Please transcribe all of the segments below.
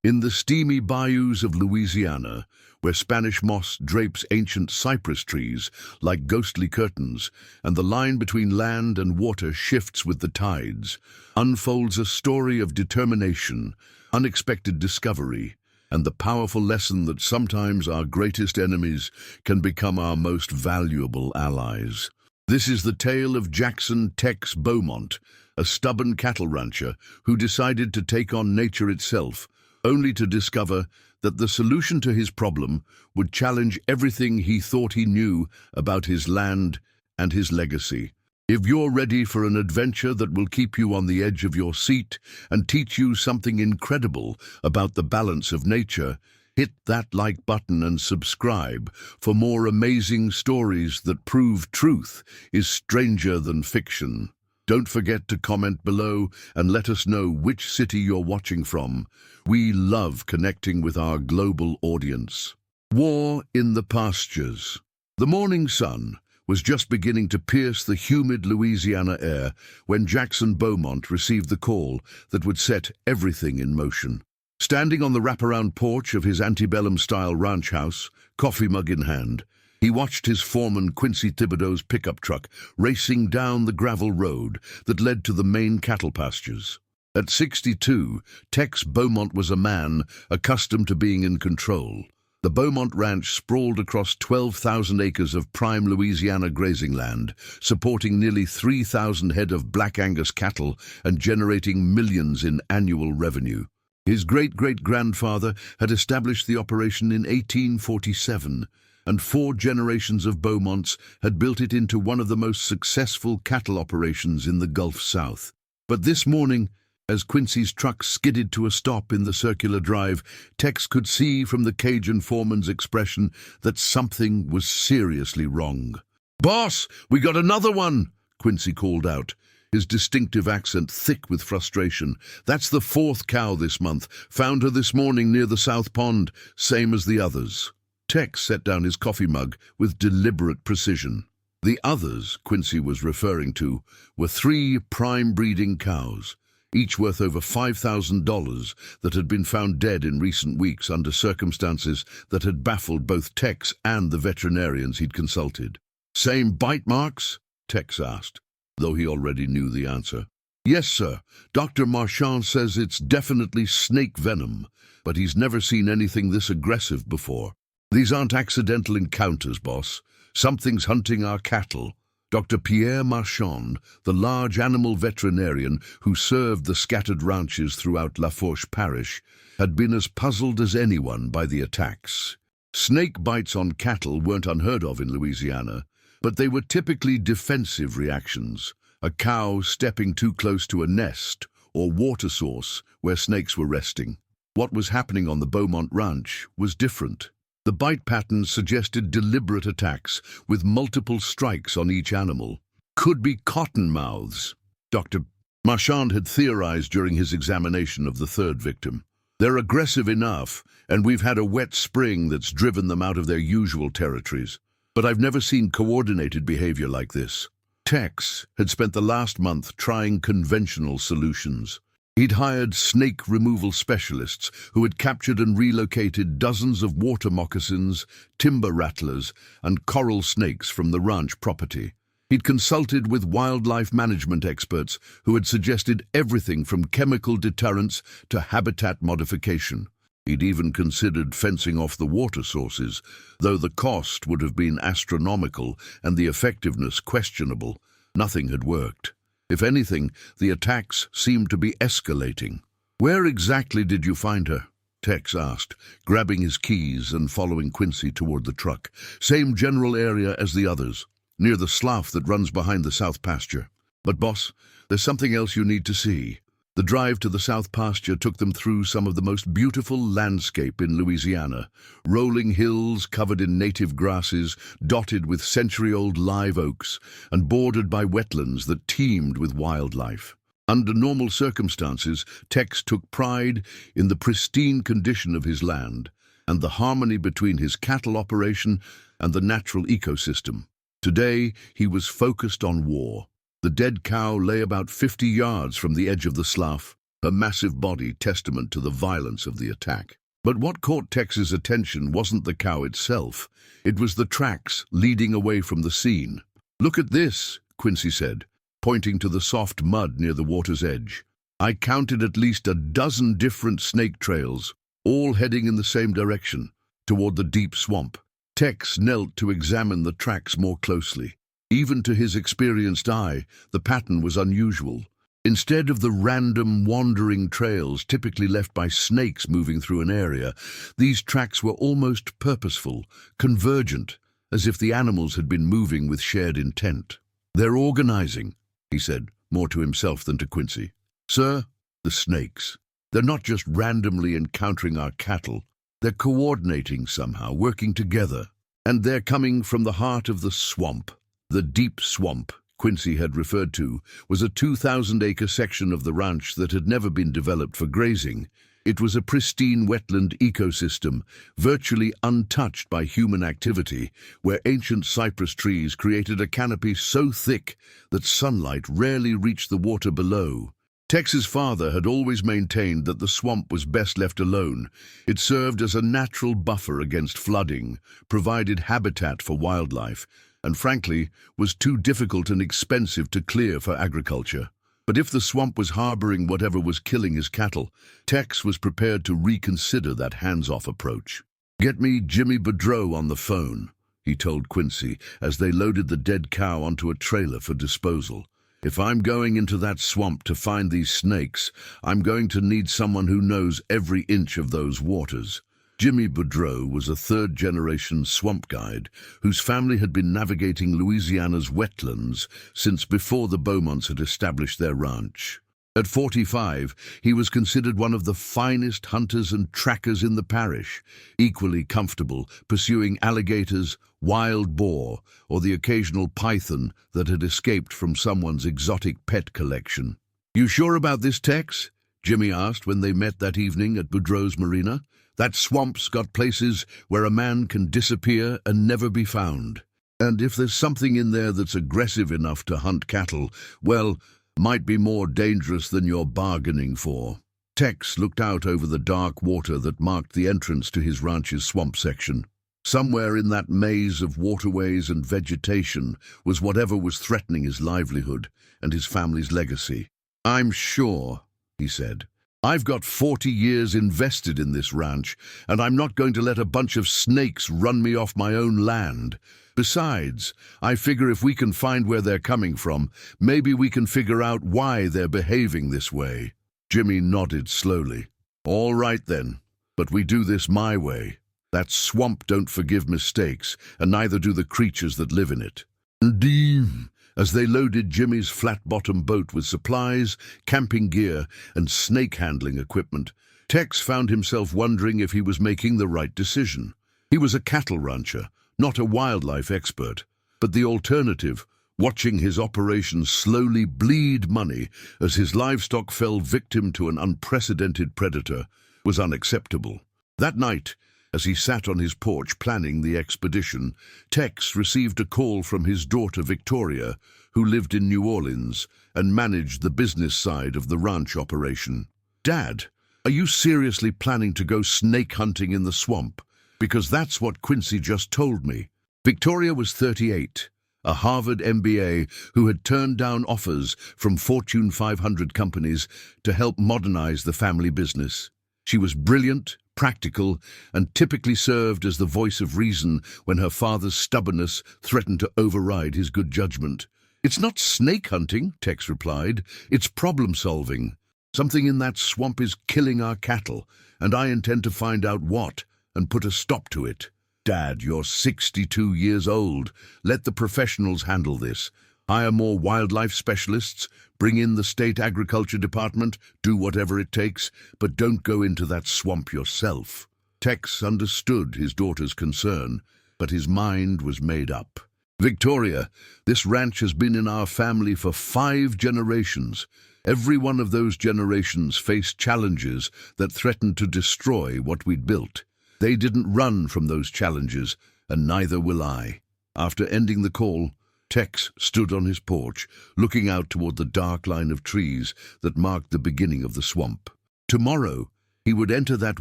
In the steamy bayous of Louisiana, where Spanish moss drapes ancient cypress trees like ghostly curtains, and the line between land and water shifts with the tides, unfolds a story of determination, unexpected discovery, and the powerful lesson that sometimes our greatest enemies can become our most valuable allies. This is the tale of Jackson Tex Beaumont, a stubborn cattle rancher who decided to take on nature itself, only to discover that the solution to his problem would challenge everything he thought he knew about his land and his legacy. If you're ready for an adventure that will keep you on the edge of your seat and teach you something incredible about the balance of nature, hit that like button and subscribe for more amazing stories that prove truth is stranger than fiction. Don't forget to comment below and let us know which city you're watching from. We love connecting with our global audience. War in the pastures. The morning sun was just beginning to pierce the humid Louisiana air when Jackson Beaumont received the call that would set everything in motion. Standing on the wraparound porch of his antebellum-style ranch house, coffee mug in hand, he watched his foreman Quincy Thibodeau's pickup truck racing down the gravel road that led to the main cattle pastures. At 62, Tex Beaumont was a man accustomed to being in control. The Beaumont Ranch sprawled across 12,000 acres of prime Louisiana grazing land, supporting nearly 3,000 head of Black Angus cattle and generating millions in annual revenue. His great-great-grandfather had established the operation in 1847, and 4 generations of Beaumonts had built it into one of the most successful cattle operations in the Gulf South. But this morning, as Quincy's truck skidded to a stop in the circular drive, Tex could see from the Cajun foreman's expression that something was seriously wrong. "Boss, we got another one!" Quincy called out, his distinctive accent thick with frustration. "That's the 4th cow this month. Found her this morning near the South Pond, same as the others." Tex set down his coffee mug with deliberate precision. The others Quincy was referring to were 3 prime-breeding cows, each worth over $5,000, that had been found dead in recent weeks under circumstances that had baffled both Tex and the veterinarians he'd consulted. "Same bite marks?" Tex asked, though he already knew the answer. "Yes, sir. Dr. Marchand says it's definitely snake venom, but he's never seen anything this aggressive before. These aren't accidental encounters, boss. Something's hunting our cattle." Dr. Pierre Marchand, the large animal veterinarian who served the scattered ranches throughout Lafourche Parish, had been as puzzled as anyone by the attacks. Snake bites on cattle weren't unheard of in Louisiana, but they were typically defensive reactions, a cow stepping too close to a nest or water source where snakes were resting. What was happening on the Beaumont Ranch was different. The bite patterns suggested deliberate attacks, with multiple strikes on each animal. "Could be cottonmouths," Dr. Marchand had theorized during his examination of the 3rd victim. "They're aggressive enough, and we've had a wet spring that's driven them out of their usual territories. But I've never seen coordinated behavior like this." Tex had spent the last month trying conventional solutions. He'd hired snake removal specialists who had captured and relocated dozens of water moccasins, timber rattlers, and coral snakes from the ranch property. He'd consulted with wildlife management experts who had suggested everything from chemical deterrence to habitat modification. He'd even considered fencing off the water sources, though the cost would have been astronomical and the effectiveness questionable. Nothing had worked. If anything, the attacks seemed to be escalating. "Where exactly did you find her?" Tex asked, grabbing his keys and following Quincy toward the truck. "Same general area as the others, near the slough that runs behind the south pasture. But boss, there's something else you need to see." The drive to the south pasture took them through some of the most beautiful landscape in Louisiana, rolling hills covered in native grasses, dotted with century-old live oaks, and bordered by wetlands that teemed with wildlife. Under normal circumstances, Tex took pride in the pristine condition of his land and the harmony between his cattle operation and the natural ecosystem. Today, he was focused on war. The dead cow lay about 50 yards from the edge of the slough, her massive body testament to the violence of the attack. But what caught Tex's attention wasn't the cow itself. It was the tracks leading away from the scene. "Look at this," Quincy said, pointing to the soft mud near the water's edge. "I counted at least a dozen different snake trails, all heading in the same direction, toward the deep swamp." Tex knelt to examine the tracks more closely. Even to his experienced eye, the pattern was unusual. Instead of the random wandering trails typically left by snakes moving through an area, these tracks were almost purposeful, convergent, as if the animals had been moving with shared intent. "They're organizing," he said, more to himself than to Quincy. "Sir, the snakes. They're not just randomly encountering our cattle. They're coordinating somehow, working together. And they're coming from the heart of the swamp." The deep swamp Quincy had referred to was a 2,000-acre section of the ranch that had never been developed for grazing. It was a pristine wetland ecosystem, virtually untouched by human activity, where ancient cypress trees created a canopy so thick that sunlight rarely reached the water below. Tex's father had always maintained that the swamp was best left alone. It served as a natural buffer against flooding, provided habitat for wildlife, and frankly, was too difficult and expensive to clear for agriculture. But if the swamp was harboring whatever was killing his cattle, Tex was prepared to reconsider that hands-off approach. "Get me Jimmy Boudreau on the phone," he told Quincy as they loaded the dead cow onto a trailer for disposal. "If I'm going into that swamp to find these snakes, I'm going to need someone who knows every inch of those waters." Jimmy Boudreau was a third-generation swamp guide whose family had been navigating Louisiana's wetlands since before the Beaumonts had established their ranch. At 45, he was considered one of the finest hunters and trackers in the parish, equally comfortable pursuing alligators, wild boar, or the occasional python that had escaped from someone's exotic pet collection. "You sure about this, Tex?" Jimmy asked when they met that evening at Boudreau's marina. "That swamp's got places where a man can disappear and never be found. And if there's something in there that's aggressive enough to hunt cattle, well, might be more dangerous than you're bargaining for." Tex looked out over the dark water that marked the entrance to his ranch's swamp section. Somewhere in that maze of waterways and vegetation was whatever was threatening his livelihood and his family's legacy. "I'm sure," he said. "I've got 40 years invested in this ranch, and I'm not going to let a bunch of snakes run me off my own land. Besides, I figure if we can find where they're coming from, maybe we can figure out why they're behaving this way." Jimmy nodded slowly. "All right then, but we do this my way. That swamp don't forgive mistakes, and neither do the creatures that live in it." Indeed. As they loaded Jimmy's flat-bottom boat with supplies, camping gear, and snake-handling equipment, Tex found himself wondering if he was making the right decision. He was a cattle rancher, not a wildlife expert, but the alternative, watching his operations slowly bleed money as his livestock fell victim to an unprecedented predator, was unacceptable. That night, as he sat on his porch planning the expedition, Tex received a call from his daughter Victoria, who lived in New Orleans and managed the business side of the ranch operation. "Dad, are you seriously planning to go snake hunting in the swamp? Because that's what Quincy just told me." Victoria was 38, a Harvard MBA who had turned down offers from Fortune 500 companies to help modernize the family business. She was brilliant, practical, and typically served as the voice of reason when her father's stubbornness threatened to override his good judgment. "It's not snake hunting," Tex replied. "It's problem-solving. Something in that swamp is killing our cattle, and I intend to find out what and put a stop to it." "Dad, you're 62 years old. Let the professionals handle this. Hire more wildlife specialists, bring in the state agriculture department, do whatever it takes, but don't go into that swamp yourself." Tex understood his daughter's concern, but his mind was made up. "Victoria, this ranch has been in our family for 5 generations. Every one of those generations faced challenges that threatened to destroy what we'd built. They didn't run from those challenges, and neither will I." After ending the call, Tex stood on his porch, looking out toward the dark line of trees that marked the beginning of the swamp. Tomorrow, he would enter that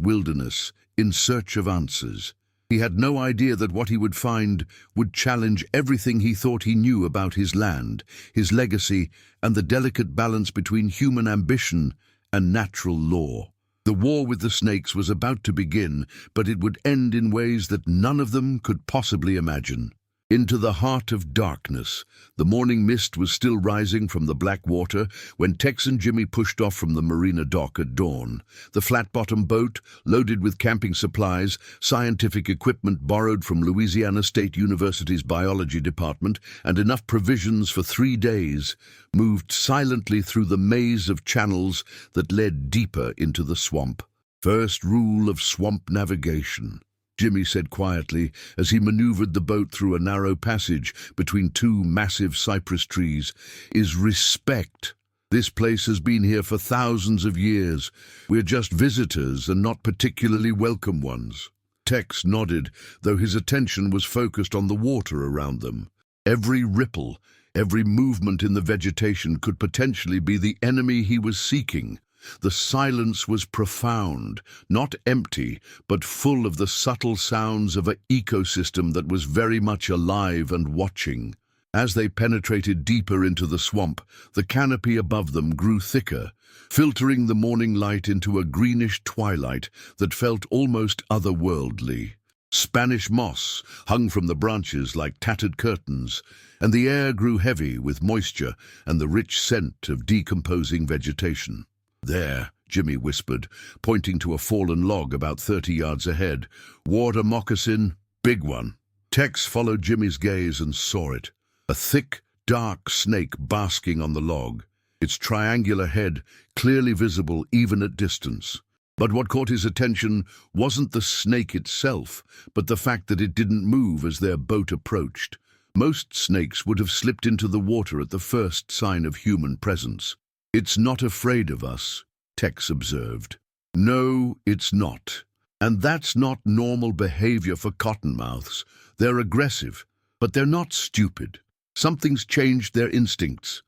wilderness in search of answers. He had no idea that what he would find would challenge everything he thought he knew about his land, his legacy, and the delicate balance between human ambition and natural law. The war with the snakes was about to begin, but it would end in ways that none of them could possibly imagine. Into the heart of darkness, the morning mist was still rising from the black water when Tex and Jimmy pushed off from the marina dock at dawn. The flat-bottomed boat, loaded with camping supplies, scientific equipment borrowed from Louisiana State University's biology department, and enough provisions for 3 days, moved silently through the maze of channels that led deeper into the swamp. First rule of swamp navigation, Jimmy said quietly as he maneuvered the boat through a narrow passage between 2 massive cypress trees, is respect. This place has been here for thousands of years. We're just visitors and not particularly welcome ones. Tex nodded, though his attention was focused on the water around them. Every ripple, every movement in the vegetation could potentially be the enemy he was seeking. The silence was profound, not empty, but full of the subtle sounds of an ecosystem that was very much alive and watching. As they penetrated deeper into the swamp, the canopy above them grew thicker, filtering the morning light into a greenish twilight that felt almost otherworldly. Spanish moss hung from the branches like tattered curtains, and the air grew heavy with moisture and the rich scent of decomposing vegetation. "There," Jimmy whispered, pointing to a fallen log about 30 yards ahead. "Water moccasin, big one." Tex followed Jimmy's gaze and saw it. A thick, dark snake basking on the log, its triangular head clearly visible even at distance. But what caught his attention wasn't the snake itself, but the fact that it didn't move as their boat approached. Most snakes would have slipped into the water at the first sign of human presence. "It's not afraid of us," Tex observed. "No, it's not. And that's not normal behavior for cottonmouths. They're aggressive, but they're not stupid. Something's changed their instincts."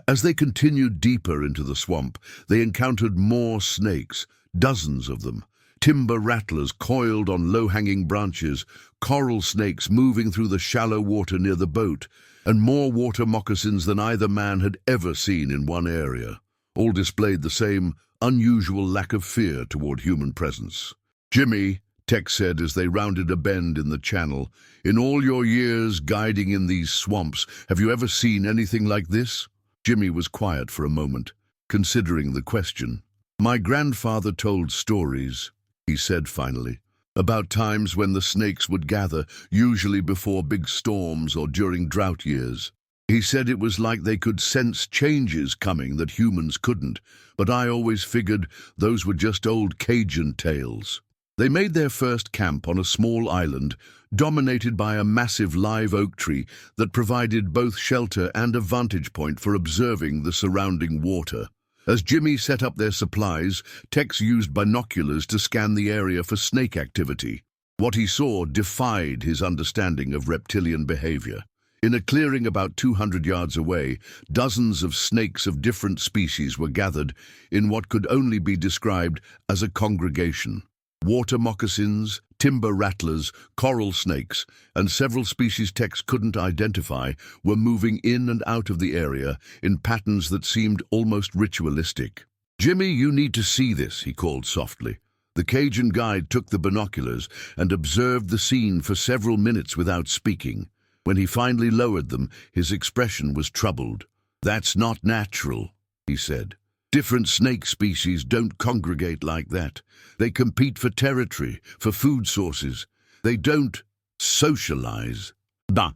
As they continued deeper into the swamp, they encountered more snakes, dozens of them. Timber rattlers coiled on low-hanging branches, coral snakes moving through the shallow water near the boat, and more water moccasins than either man had ever seen in one area. All displayed the same unusual lack of fear toward human presence. "Jimmy," Tex said as they rounded a bend in the channel, "in all your years guiding in these swamps, have you ever seen anything like this?" Jimmy was quiet for a moment, considering the question. "My grandfather told stories," he said finally, "about times when the snakes would gather, usually before big storms or during drought years. He said it was like they could sense changes coming that humans couldn't, but I always figured those were just old Cajun tales." They made their first camp on a small island, dominated by a massive live oak tree that provided both shelter and a vantage point for observing the surrounding water. As Jimmy set up their supplies, Tex used binoculars to scan the area for snake activity. What he saw defied his understanding of reptilian behavior. In a clearing about 200 yards away, dozens of snakes of different species were gathered in what could only be described as a congregation. Water moccasins, timber rattlers, coral snakes, and several species Tex couldn't identify were moving in and out of the area in patterns that seemed almost ritualistic. "Jimmy, you need to see this," he called softly. The Cajun guide took the binoculars and observed the scene for several minutes without speaking. When he finally lowered them, his expression was troubled. "That's not natural," he said. "Different snake species don't congregate like that. They compete for territory, for food sources. They don't socialize." "Nah,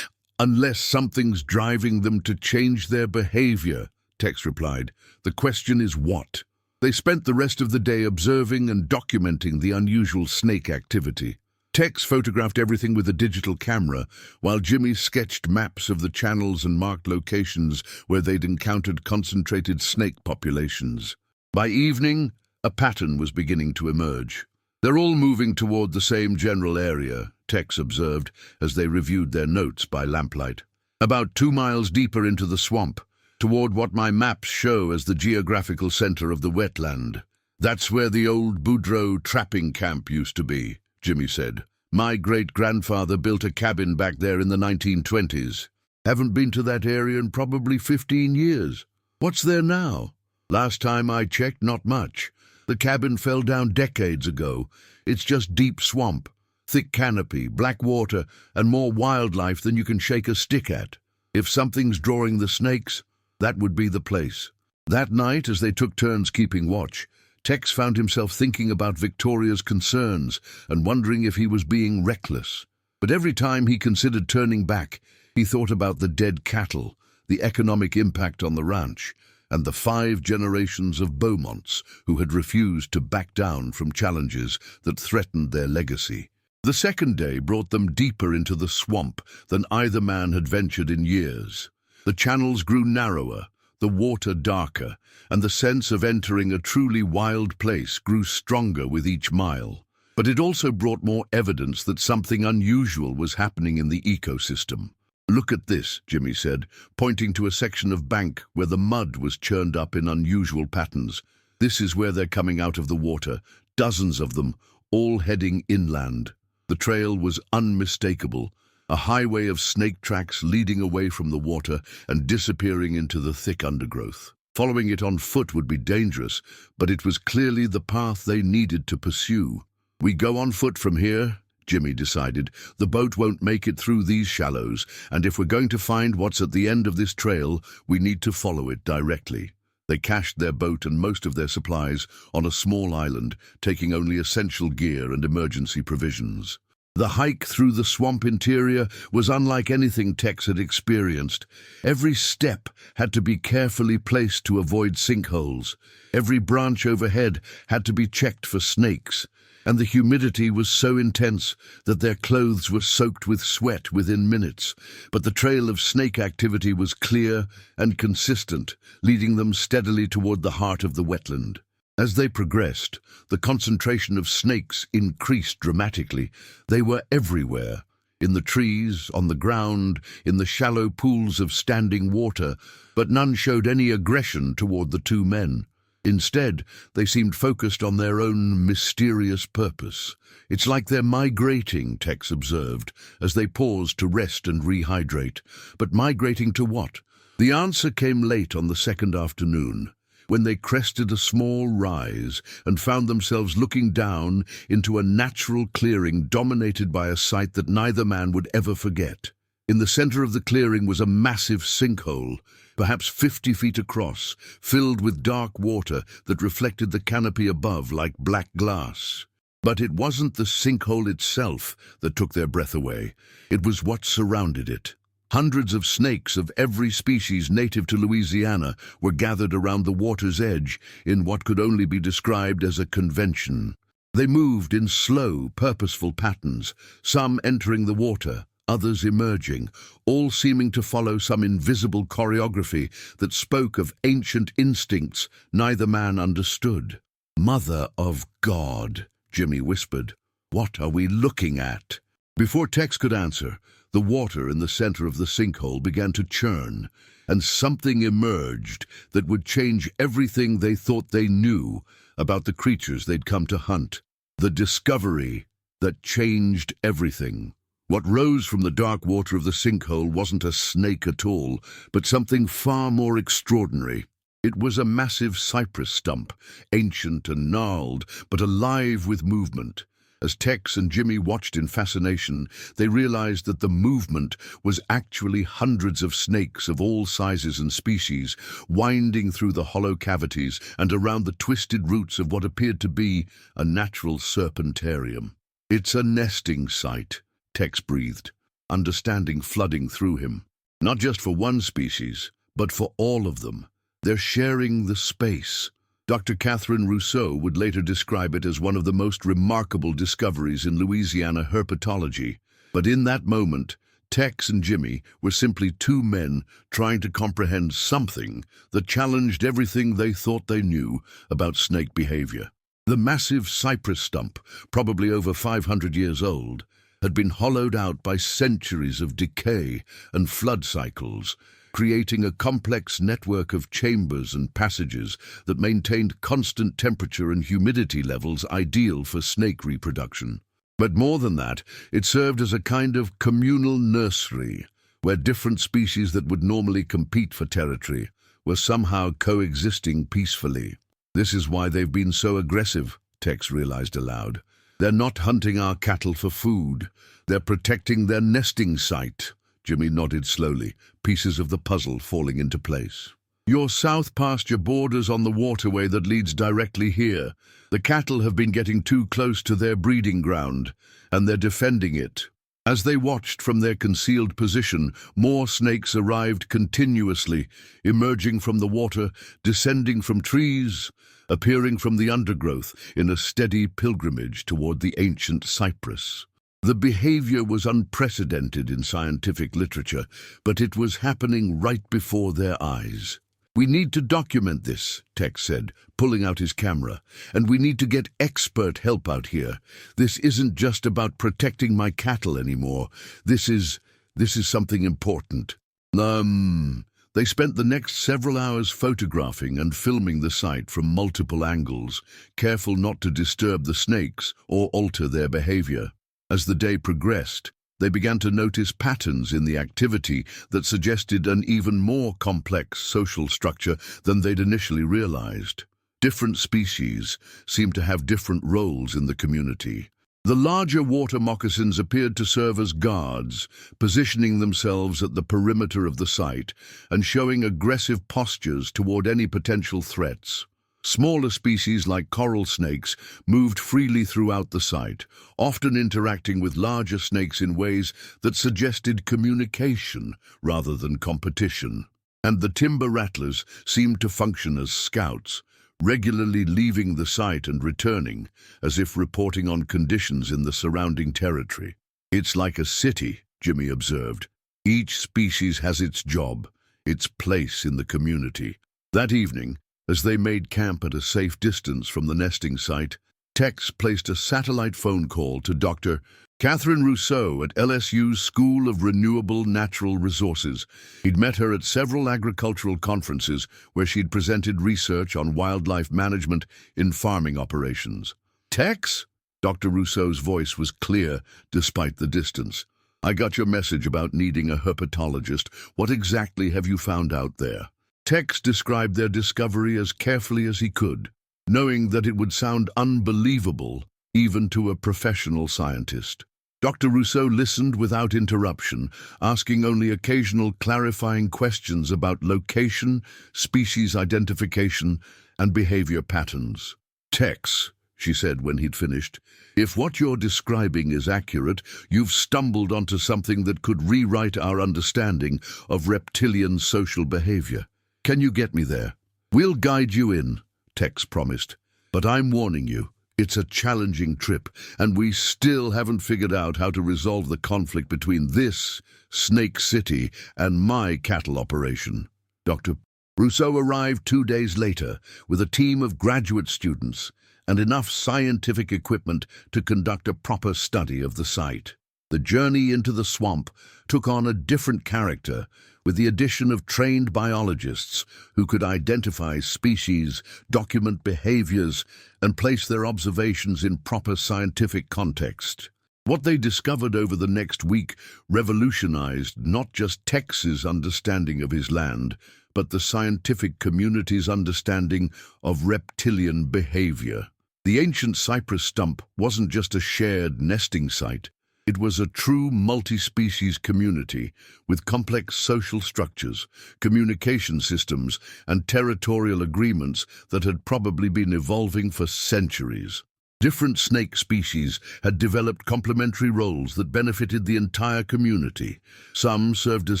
unless something's driving them to change their behavior," Tex replied. "The question is what?" They spent the rest of the day observing and documenting the unusual snake activity. Tex photographed everything with a digital camera, while Jimmy sketched maps of the channels and marked locations where they'd encountered concentrated snake populations. By evening, a pattern was beginning to emerge. "They're all moving toward the same general area," Tex observed as they reviewed their notes by lamplight. About 2 miles deeper into the swamp, toward what my maps show as the geographical center of the wetland. That's where the old Boudreaux trapping camp used to be, Jimmy said. My great-grandfather built a cabin back there in the 1920s. Haven't been to that area in probably 15 years. What's there now? Last time I checked, not much. The cabin fell down decades ago. It's just deep swamp, thick canopy, black water, and more wildlife than you can shake a stick at. If something's drawing the snakes, that would be the place. That night, as they took turns keeping watch, Tex found himself thinking about Victoria's concerns and wondering if he was being reckless. But every time he considered turning back, he thought about the dead cattle, the economic impact on the ranch, and the 5 generations of Beaumonts who had refused to back down from challenges that threatened their legacy. The second day brought them deeper into the swamp than either man had ventured in years. The channels grew narrower, the water darker, and the sense of entering a truly wild place grew stronger with each mile. But it also brought more evidence that something unusual was happening in the ecosystem. "Look at this," Jimmy said, pointing to a section of bank where the mud was churned up in unusual patterns. "This is where they're coming out of the water, dozens of them, all heading inland." The trail was unmistakable, a highway of snake tracks leading away from the water and disappearing into the thick undergrowth. Following it on foot would be dangerous, but it was clearly the path they needed to pursue. "We go on foot from here," Jimmy decided. "The boat won't make it through these shallows, and if we're going to find what's at the end of this trail, we need to follow it directly." They cached their boat and most of their supplies on a small island, taking only essential gear and emergency provisions. The hike through the swamp interior was unlike anything Tex had experienced. Every step had to be carefully placed to avoid sinkholes. Every branch overhead had to be checked for snakes. And the humidity was so intense that their clothes were soaked with sweat within minutes. But the trail of snake activity was clear and consistent, leading them steadily toward the heart of the wetland. As they progressed, the concentration of snakes increased dramatically. They were everywhere, in the trees, on the ground, in the shallow pools of standing water, but none showed any aggression toward the 2 men. Instead, they seemed focused on their own mysterious purpose. "It's like they're migrating," Tex observed, as they paused to rest and rehydrate. But migrating to what? The answer came late on the second afternoon, when they crested a small rise and found themselves looking down into a natural clearing dominated by a sight that neither man would ever forget. In the center of the clearing was a massive sinkhole, perhaps 50 feet across, filled with dark water that reflected the canopy above like black glass. But it wasn't the sinkhole itself that took their breath away. It was what surrounded it. Hundreds of snakes of every species native to Louisiana were gathered around the water's edge in what could only be described as a convention. They moved in slow, purposeful patterns, some entering the water, others emerging, all seeming to follow some invisible choreography that spoke of ancient instincts neither man understood. "Mother of God," Jimmy whispered. "What are we looking at?" Before Tex could answer, the water in the center of the sinkhole began to churn, and something emerged that would change everything they thought they knew about the creatures they'd come to hunt. The discovery that changed everything. What rose from the dark water of the sinkhole wasn't a snake at all, but something far more extraordinary. It was a massive cypress stump, ancient and gnarled, but alive with movement. As Tex and Jimmy watched in fascination, they realized that the movement was actually hundreds of snakes of all sizes and species, winding through the hollow cavities and around the twisted roots of what appeared to be a natural serpentarium. "It's a nesting site," Tex breathed, understanding flooding through him. "Not just for one species, but for all of them. They're sharing the space." Dr. Catherine Rousseau would later describe it as one of the most remarkable discoveries in Louisiana herpetology. But in that moment, Tex and Jimmy were simply 2 men trying to comprehend something that challenged everything they thought they knew about snake behavior. The massive cypress stump, probably over 500 years old, had been hollowed out by centuries of decay and flood cycles, creating a complex network of chambers and passages that maintained constant temperature and humidity levels ideal for snake reproduction. But more than that, it served as a kind of communal nursery, where different species that would normally compete for territory were somehow coexisting peacefully. "This is why they've been so aggressive," Tex realized aloud. "They're not hunting our cattle for food. They're protecting their nesting site." Jimmy nodded slowly, pieces of the puzzle falling into place. "Your south pasture borders on the waterway that leads directly here. The cattle have been getting too close to their breeding ground, and they're defending it." As they watched from their concealed position, more snakes arrived continuously, emerging from the water, descending from trees, appearing from the undergrowth in a steady pilgrimage toward the ancient cypress. The behavior was unprecedented in scientific literature, but it was happening right before their eyes. "We need to document this," Tex said, pulling out his camera, "and we need to get expert help out here. This isn't just about protecting my cattle anymore. This is something important." They spent the next several hours photographing and filming the site from multiple angles, careful not to disturb the snakes or alter their behavior. As the day progressed, they began to notice patterns in the activity that suggested an even more complex social structure than they'd initially realized. Different species seemed to have different roles in the community. The larger water moccasins appeared to serve as guards, positioning themselves at the perimeter of the site and showing aggressive postures toward any potential threats. Smaller species like coral snakes moved freely throughout the site, often interacting with larger snakes in ways that suggested communication rather than competition. And the timber rattlers seemed to function as scouts, regularly leaving the site and returning, as if reporting on conditions in the surrounding territory. "It's like a city," Jimmy observed. "Each species has its job, its place in the community." That evening, as they made camp at a safe distance from the nesting site, Tex placed a satellite phone call to Dr. Catherine Rousseau at LSU's School of Renewable Natural Resources. He'd met her at several agricultural conferences where she'd presented research on wildlife management in farming operations. "Tex?" Dr. Rousseau's voice was clear despite the distance. "I got your message about needing a herpetologist. What exactly have you found out there?" Tex described their discovery as carefully as he could, knowing that it would sound unbelievable even to a professional scientist. Dr. Rousseau listened without interruption, asking only occasional clarifying questions about location, species identification, and behavior patterns. "Tex," she said when he'd finished, "if what you're describing is accurate, you've stumbled onto something that could rewrite our understanding of reptilian social behavior. Can you get me there?" "We'll guide you in," Tex promised. "But I'm warning you, it's a challenging trip, and we still haven't figured out how to resolve the conflict between this, Snake City, and my cattle operation." Dr. Rousseau arrived 2 days later with a team of graduate students and enough scientific equipment to conduct a proper study of the site. The journey into the swamp took on a different character, with the addition of trained biologists who could identify species, document behaviors, and place their observations in proper scientific context. What they discovered over the next week revolutionized not just Tex's understanding of his land, but the scientific community's understanding of reptilian behavior. The ancient cypress stump wasn't just a shared nesting site. It was a true multi-species community with complex social structures, communication systems, and territorial agreements that had probably been evolving for centuries. Different snake species had developed complementary roles that benefited the entire community. Some served as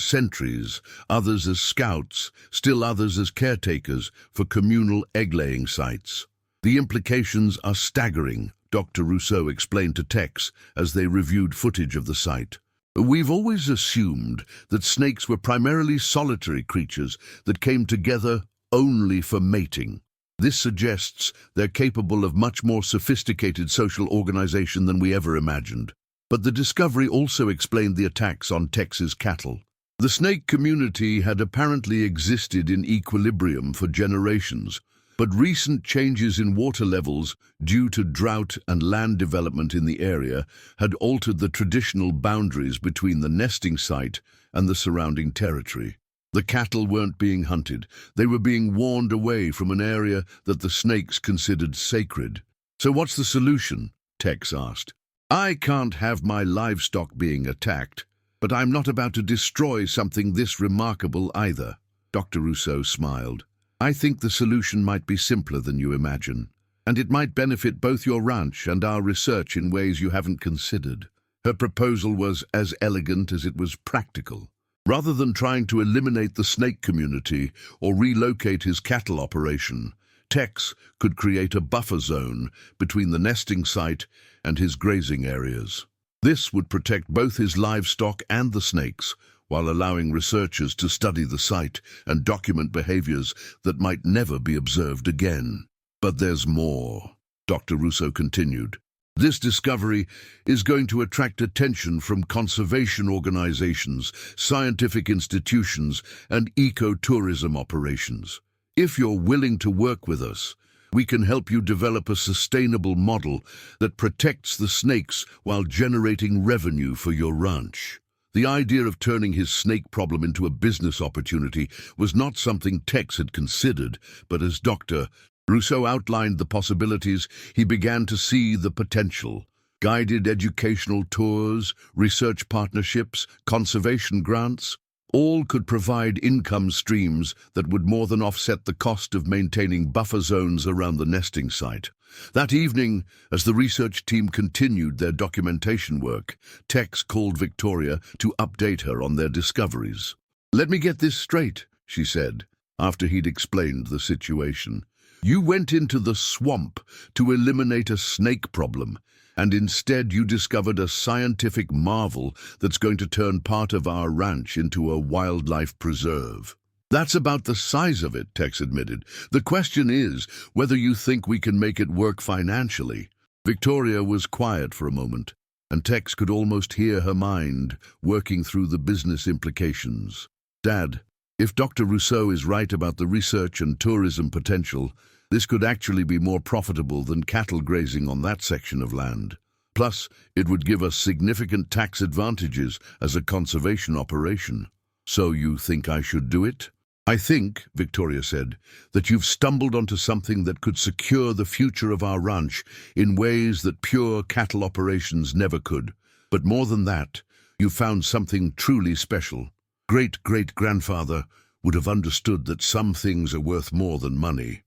sentries, others as scouts, still others as caretakers for communal egg-laying sites. The implications are staggering, Dr. Rousseau explained to Tex as they reviewed footage of the site. "We've always assumed that snakes were primarily solitary creatures that came together only for mating. This suggests they're capable of much more sophisticated social organization than we ever imagined. But the discovery also explained the attacks on Tex's cattle. The snake community had apparently existed in equilibrium for generations, but recent changes in water levels due to drought and land development in the area had altered the traditional boundaries between the nesting site and the surrounding territory. The cattle weren't being hunted. They were being warned away from an area that the snakes considered sacred. "So what's the solution?" Tex asked. "I can't have my livestock being attacked, but I'm not about to destroy something this remarkable either." Dr. Rousseau smiled. "I think the solution might be simpler than you imagine, and it might benefit both your ranch and our research in ways you haven't considered." Her proposal was as elegant as it was practical. Rather than trying to eliminate the snake community or relocate his cattle operation, Tex could create a buffer zone between the nesting site and his grazing areas. This would protect both his livestock and the snakes, while allowing researchers to study the site and document behaviors that might never be observed again. "But there's more," Dr. Rousseau continued. "This discovery is going to attract attention from conservation organizations, scientific institutions, and ecotourism operations. If you're willing to work with us, we can help you develop a sustainable model that protects the snakes while generating revenue for your ranch." The idea of turning his snake problem into a business opportunity was not something Tex had considered, but as Dr. Rousseau outlined the possibilities, he began to see the potential. Guided educational tours, research partnerships, conservation grants, all could provide income streams that would more than offset the cost of maintaining buffer zones around the nesting site. That evening, as the research team continued their documentation work, Tex called Victoria to update her on their discoveries. "Let me get this straight," she said, after he'd explained the situation. "You went into the swamp to eliminate a snake problem, and instead you discovered a scientific marvel that's going to turn part of our ranch into a wildlife preserve." "That's about the size of it," Tex admitted. "The question is whether you think we can make it work financially." Victoria was quiet for a moment, and Tex could almost hear her mind working through the business implications. "Dad, if Dr. Rousseau is right about the research and tourism potential, this could actually be more profitable than cattle grazing on that section of land. Plus, it would give us significant tax advantages as a conservation operation." "So you think I should do it?" "I think," Victoria said, "that you've stumbled onto something that could secure the future of our ranch in ways that pure cattle operations never could. But more than that, you've found something truly special. Great-great-grandfather would have understood that some things are worth more than money."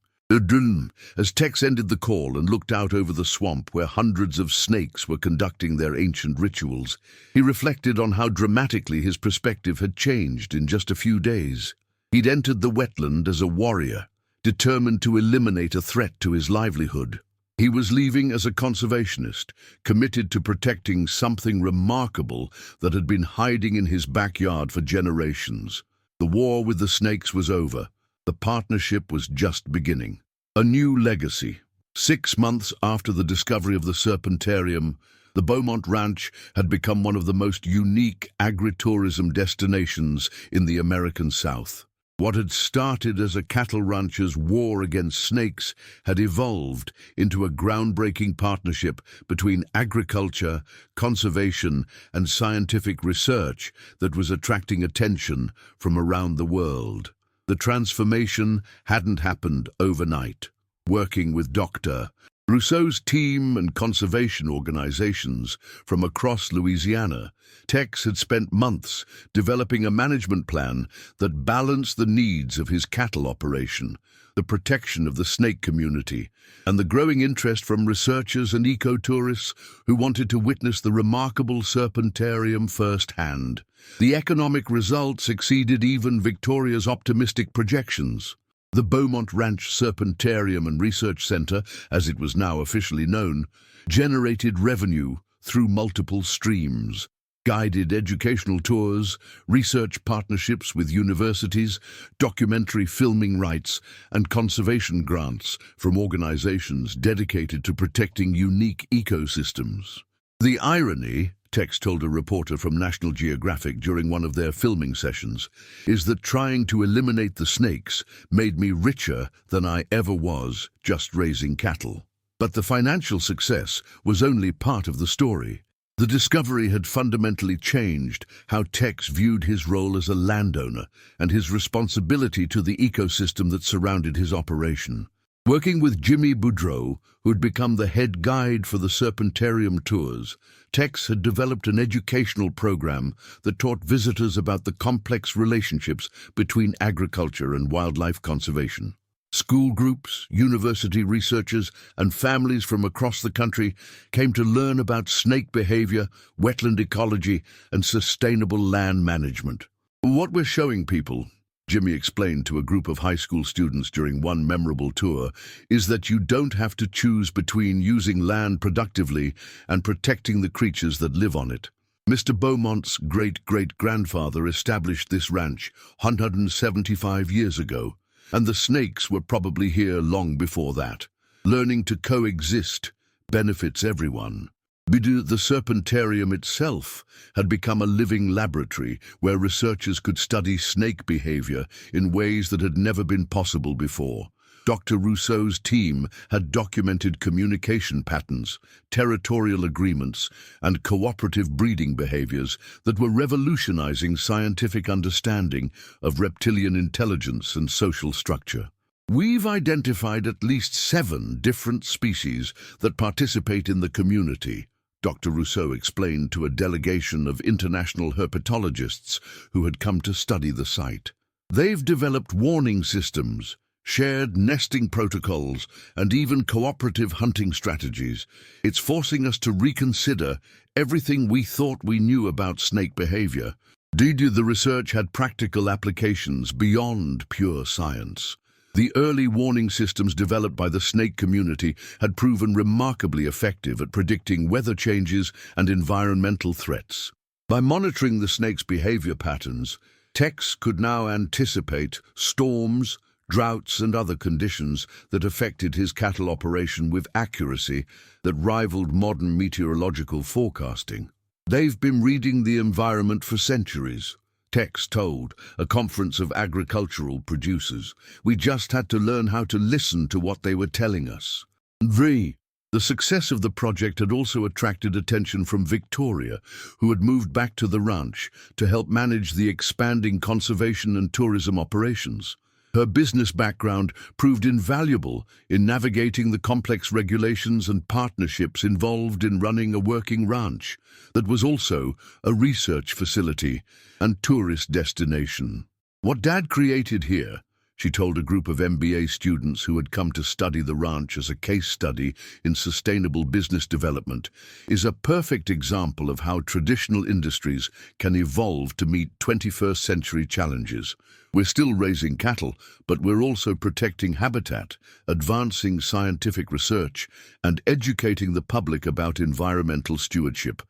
As Tex ended the call and looked out over the swamp where hundreds of snakes were conducting their ancient rituals, he reflected on how dramatically his perspective had changed in just a few days. He'd entered the wetland as a warrior, determined to eliminate a threat to his livelihood. He was leaving as a conservationist, committed to protecting something remarkable that had been hiding in his backyard for generations. The war with the snakes was over. The partnership was just beginning. A new legacy. 6 months after the discovery of the Serpentarium, the Beaumont Ranch had become one of the most unique agritourism destinations in the American South. What had started as a cattle rancher's war against snakes had evolved into a groundbreaking partnership between agriculture, conservation, and scientific research that was attracting attention from around the world. The transformation hadn't happened overnight. Working with Dr. Rousseau's team and conservation organizations from across Louisiana, Tex had spent months developing a management plan that balanced the needs of his cattle operation, the protection of the snake community, and the growing interest from researchers and ecotourists who wanted to witness the remarkable Serpentarium firsthand. The economic results exceeded even Victoria's optimistic projections. The Beaumont Ranch Serpentarium and Research Center, as it was now officially known, generated revenue through multiple streams. Guided educational tours, research partnerships with universities, documentary filming rights, and conservation grants from organizations dedicated to protecting unique ecosystems. The irony, Tex told a reporter from National Geographic during one of their filming sessions, is that trying to eliminate the snakes made me richer than I ever was just raising cattle. But the financial success was only part of the story. The discovery had fundamentally changed how Tex viewed his role as a landowner and his responsibility to the ecosystem that surrounded his operation. Working with Jimmy Boudreau, who had become the head guide for the Serpentarium tours, Tex had developed an educational program that taught visitors about the complex relationships between agriculture and wildlife conservation. School groups, university researchers, and families from across the country came to learn about snake behavior, wetland ecology, and sustainable land management. What we're showing people, Jimmy explained to a group of high school students during one memorable tour, is that you don't have to choose between using land productively and protecting the creatures that live on it. Mr. Beaumont's great-great-grandfather established this ranch 175 years ago, and the snakes were probably here long before that. Learning to coexist benefits everyone. The Serpentarium itself had become a living laboratory where researchers could study snake behavior in ways that had never been possible before. Dr. Rousseau's team had documented communication patterns, territorial agreements, and cooperative breeding behaviors that were revolutionizing scientific understanding of reptilian intelligence and social structure. We've identified at least 7 different species that participate in the community, Dr. Rousseau explained to a delegation of international herpetologists who had come to study the site. They've developed warning systems, shared nesting protocols, and even cooperative hunting strategies. It's forcing us to reconsider everything we thought we knew about snake behavior. The research had practical applications beyond pure science. The early warning systems developed by the snake community had proven remarkably effective at predicting weather changes and environmental threats. By monitoring the snake's behavior patterns, Tex could now anticipate storms, droughts, and other conditions that affected his cattle operation with accuracy that rivaled modern meteorological forecasting. They've been reading the environment for centuries, Tex told a conference of agricultural producers. We just had to learn how to listen to what they were telling us. The success of the project had also attracted attention from Victoria, who had moved back to the ranch to help manage the expanding conservation and tourism operations. Her business background proved invaluable in navigating the complex regulations and partnerships involved in running a working ranch that was also a research facility and tourist destination. What Dad created here, she told a group of MBA students who had come to study the ranch as a case study in sustainable business development, is a perfect example of how traditional industries can evolve to meet 21st century challenges. We're still raising cattle, but we're also protecting habitat, advancing scientific research, and educating the public about environmental stewardship.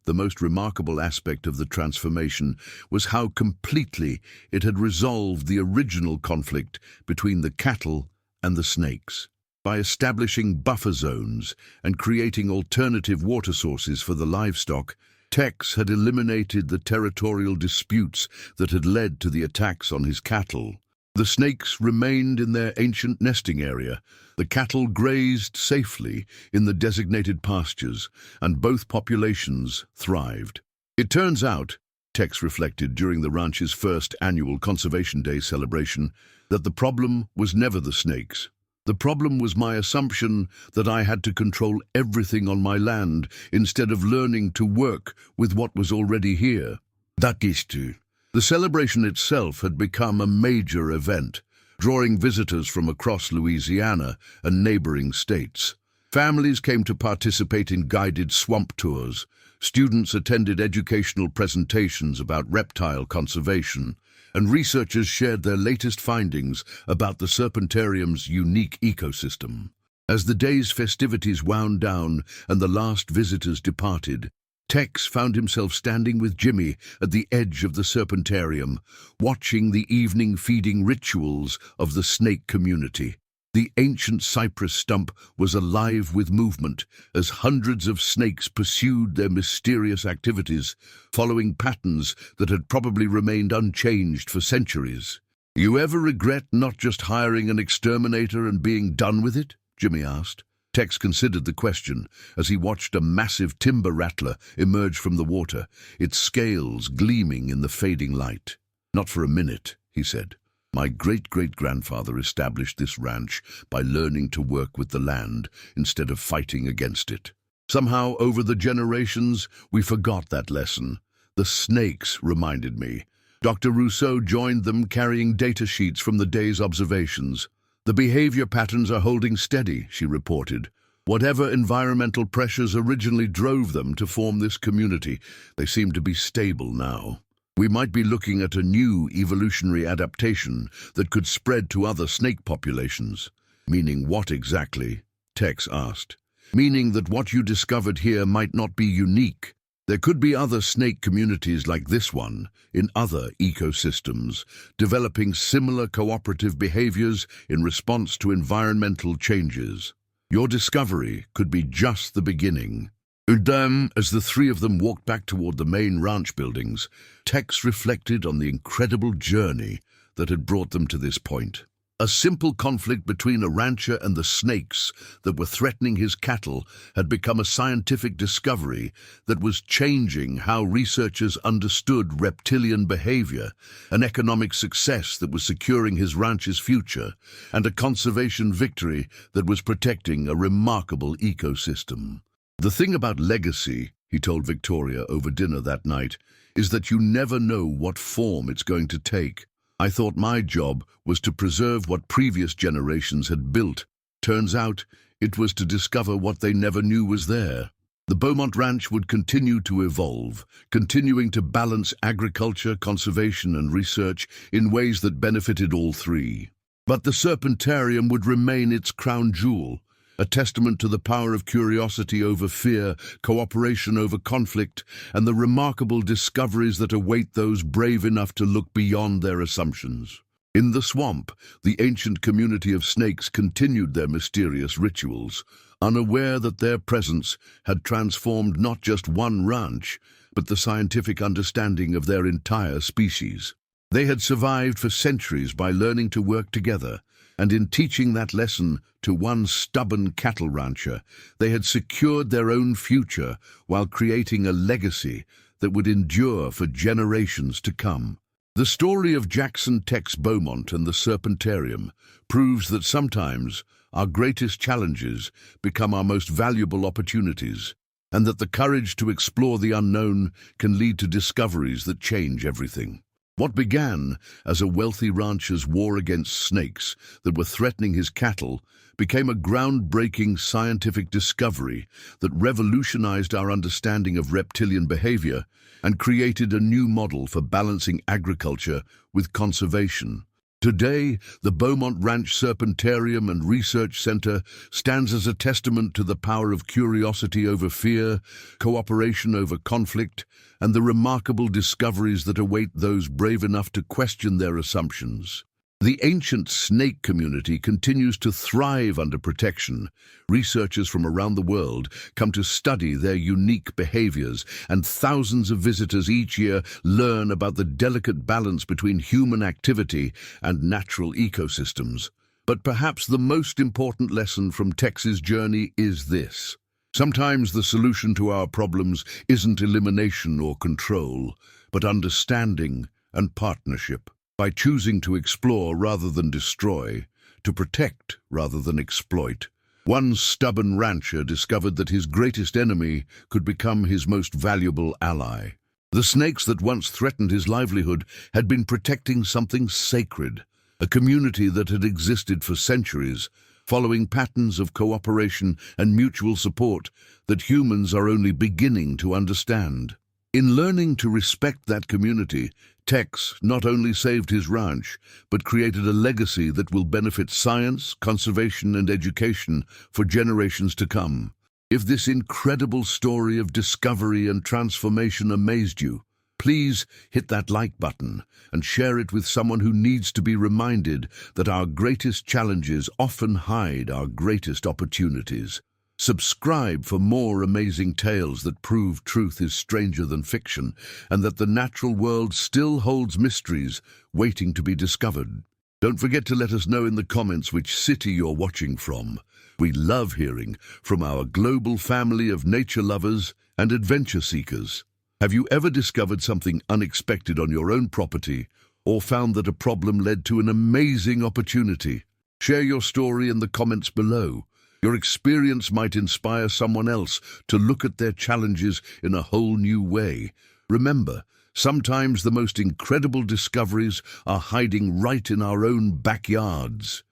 The most remarkable aspect of the transformation was how completely it had resolved the original conflict between the cattle and the snakes. By establishing buffer zones and creating alternative water sources for the livestock, Tex had eliminated the territorial disputes that had led to the attacks on his cattle. The snakes remained in their ancient nesting area. The cattle grazed safely in the designated pastures, and both populations thrived. It turns out, Tex reflected during the ranch's first annual Conservation Day celebration, that the problem was never the snakes. The problem was my assumption that I had to control everything on my land instead of learning to work with what was already here. That is true. The celebration itself had become a major event, drawing visitors from across Louisiana and neighboring states. Families came to participate in guided swamp tours. Students attended educational presentations about reptile conservation, and researchers shared their latest findings about the Serpentarium's unique ecosystem. As the day's festivities wound down and the last visitors departed, Tex found himself standing with Jimmy at the edge of the Serpentarium, watching the evening feeding rituals of the snake community. The ancient cypress stump was alive with movement as hundreds of snakes pursued their mysterious activities, following patterns that had probably remained unchanged for centuries. "You ever regret not just hiring an exterminator and being done with it?" Jimmy asked. Tex considered the question as he watched a massive timber rattler emerge from the water, its scales gleaming in the fading light. "Not for a minute," he said. "My great-great-grandfather established this ranch by learning to work with the land instead of fighting against it. Somehow, over the generations, we forgot that lesson. The snakes reminded me. Dr. Rousseau joined them carrying data sheets from the day's observations. The behavior patterns are holding steady," she reported. "Whatever environmental pressures originally drove them to form this community, they seem to be stable now. We might be looking at a new evolutionary adaptation that could spread to other snake populations." "Meaning what exactly?" Tex asked. "Meaning that what you discovered here might not be unique. There could be other snake communities like this one, in other ecosystems, developing similar cooperative behaviors in response to environmental changes. Your discovery could be just the beginning." As the three of them walked back toward the main ranch buildings, Tex reflected on the incredible journey that had brought them to this point. A simple conflict between a rancher and the snakes that were threatening his cattle had become a scientific discovery that was changing how researchers understood reptilian behavior, an economic success that was securing his ranch's future, and a conservation victory that was protecting a remarkable ecosystem. "The thing about legacy," he told Victoria over dinner that night, "is that you never know what form it's going to take. I thought my job was to preserve what previous generations had built. Turns out it was to discover what they never knew was there." The Beaumont Ranch would continue to evolve, continuing to balance agriculture, conservation, and research in ways that benefited all three. But the Serpentarium would remain its crown jewel, a testament to the power of curiosity over fear, cooperation over conflict, and the remarkable discoveries that await those brave enough to look beyond their assumptions. In the swamp, the ancient community of snakes continued their mysterious rituals, unaware that their presence had transformed not just one ranch, but the scientific understanding of their entire species. They had survived for centuries by learning to work together, and in teaching that lesson to one stubborn cattle rancher, they had secured their own future while creating a legacy that would endure for generations to come. The story of Jackson Tex Beaumont and the Serpentarium proves that sometimes our greatest challenges become our most valuable opportunities, and that the courage to explore the unknown can lead to discoveries that change everything. What began as a wealthy rancher's war against snakes that were threatening his cattle became a groundbreaking scientific discovery that revolutionized our understanding of reptilian behavior and created a new model for balancing agriculture with conservation. Today, the Beaumont Ranch Serpentarium and Research Center stands as a testament to the power of curiosity over fear, cooperation over conflict, and the remarkable discoveries that await those brave enough to question their assumptions. The ancient snake community continues to thrive under protection. Researchers from around the world come to study their unique behaviors, and thousands of visitors each year learn about the delicate balance between human activity and natural ecosystems. But perhaps the most important lesson from Tex's journey is this. Sometimes the solution to our problems isn't elimination or control, but understanding and partnership. By choosing to explore rather than destroy, to protect rather than exploit, one stubborn rancher discovered that his greatest enemy could become his most valuable ally. The snakes that once threatened his livelihood had been protecting something sacred, a community that had existed for centuries, following patterns of cooperation and mutual support that humans are only beginning to understand. In learning to respect that community, Tex not only saved his ranch, but created a legacy that will benefit science, conservation, and education for generations to come. If this incredible story of discovery and transformation amazed you, Please hit that like button and share it with someone who needs to be reminded that our greatest challenges often hide our greatest opportunities. Subscribe for more amazing tales that prove truth is stranger than fiction and that the natural world still holds mysteries waiting to be discovered. Don't forget to let us know in the comments which city you're watching from. We love hearing from our global family of nature lovers and adventure seekers. Have you ever discovered something unexpected on your own property or found that a problem led to an amazing opportunity? Share your story in the comments below. Your experience might inspire someone else to look at their challenges in a whole new way. Remember, sometimes the most incredible discoveries are hiding right in our own backyards.